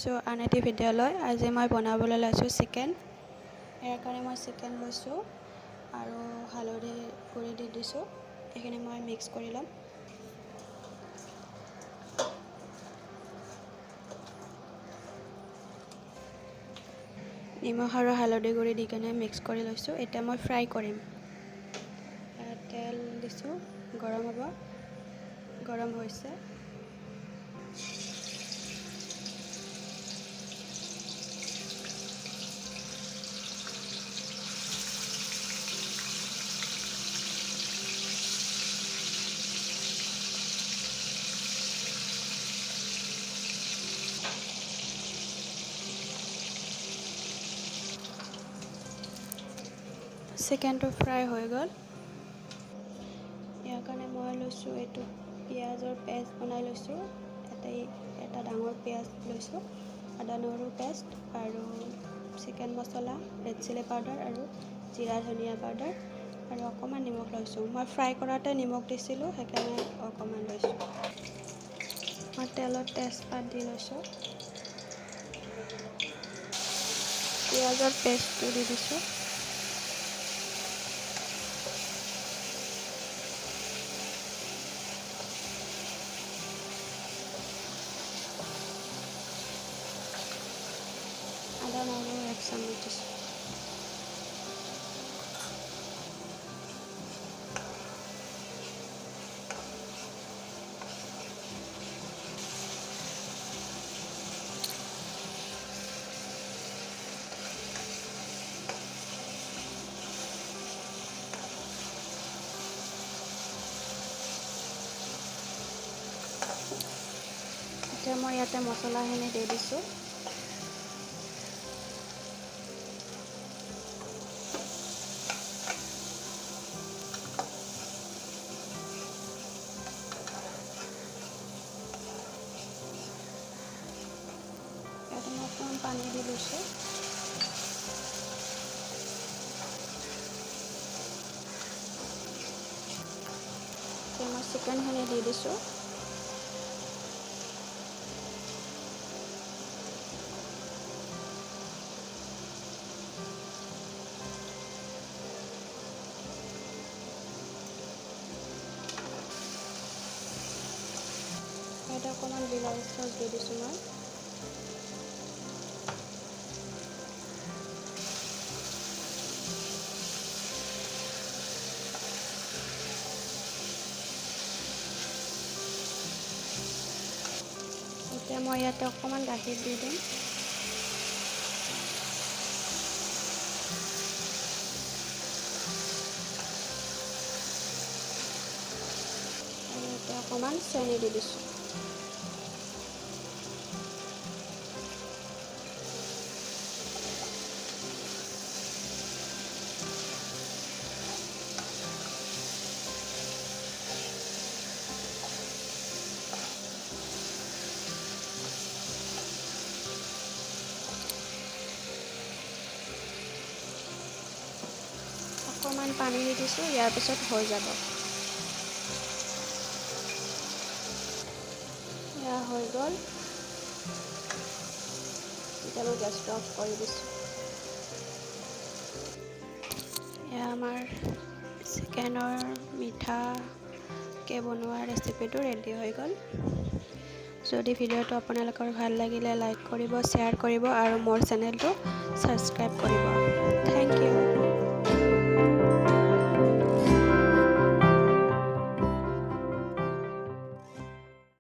আহিছোঁ আন এটি ভিডিঅ'লৈ। আজি মই বনাবলৈ লৈছোঁ চিকেন। ইয়াৰ কাৰণে মই চিকেন লৈছোঁ আৰু হালধি গুড়ি দি দিছোঁ। এইখিনি মই মিক্স কৰি ল'ম। নিমখ আৰু হালধি গুড়ি দি কেনে মিক্স কৰি লৈছোঁ। এতিয়া মই ফ্ৰাই কৰিম। তেল দিছোঁ, গৰম হ'ব, গৰম হৈছে। চিকেনটো ফ্ৰাই হৈ গ'ল। ইয়াৰ কাৰণে মই লৈছোঁ এইটো পিঁয়াজৰ পেষ্ট বনাই লৈছোঁ। এটা ডাঙৰ পিঁয়াজ লৈছোঁ, আদা নহৰু পেষ্ট আৰু চিকেন মছলা, ৰেড চিলি পাউডাৰ আৰু জিৰা ধনিয়া পাউডাৰ আৰু অকণমান নিমখ লৈছোঁ। মই ফ্ৰাই কৰাতে নিমখ দিছিলোঁ, সেইকাৰণে অকণমান লৈছোঁ। মই তেলত তেজপাত দি লৈছোঁ, পিঁয়াজৰ পেষ্টটো দি দিছোঁ। আদা নহৰু 1 চামুচ দিছোঁ। এতিয়া মই ইয়াতে মছলাখিনি দি দিছোঁ। ইয়াতে মই অকণমান পানী দি লৈছোঁ। এতিয়া মই চিকেনখিনি দি দিছোঁ। ইয়াতে অকণমান বিলাহী চচ দি দিছোঁ মই। এতিয়া মই ইয়াতে অকণমান গাখীৰ দি দিম। আৰু এতিয়া অকণমান চেনি দি দিছোঁ। অকণমান পানী দি দিছোঁ, ইয়াৰ পিছত হৈ যাব। এয়া হৈ গ'ল। এতিয়া মই গেছটো অফ কৰি দিছোঁ। এয়া আমাৰ চিকেনৰ মিঠাকৈ বনোৱা ৰেচিপিটো ৰেডি হৈ গ'ল। যদি ভিডিঅ'টো আপোনালোকৰ ভাল লাগিলে লাইক কৰিব, শ্বেয়াৰ কৰিব আৰু মোৰ চেনেলটো ছাবস্ক্ৰাইব কৰিব। Thank U.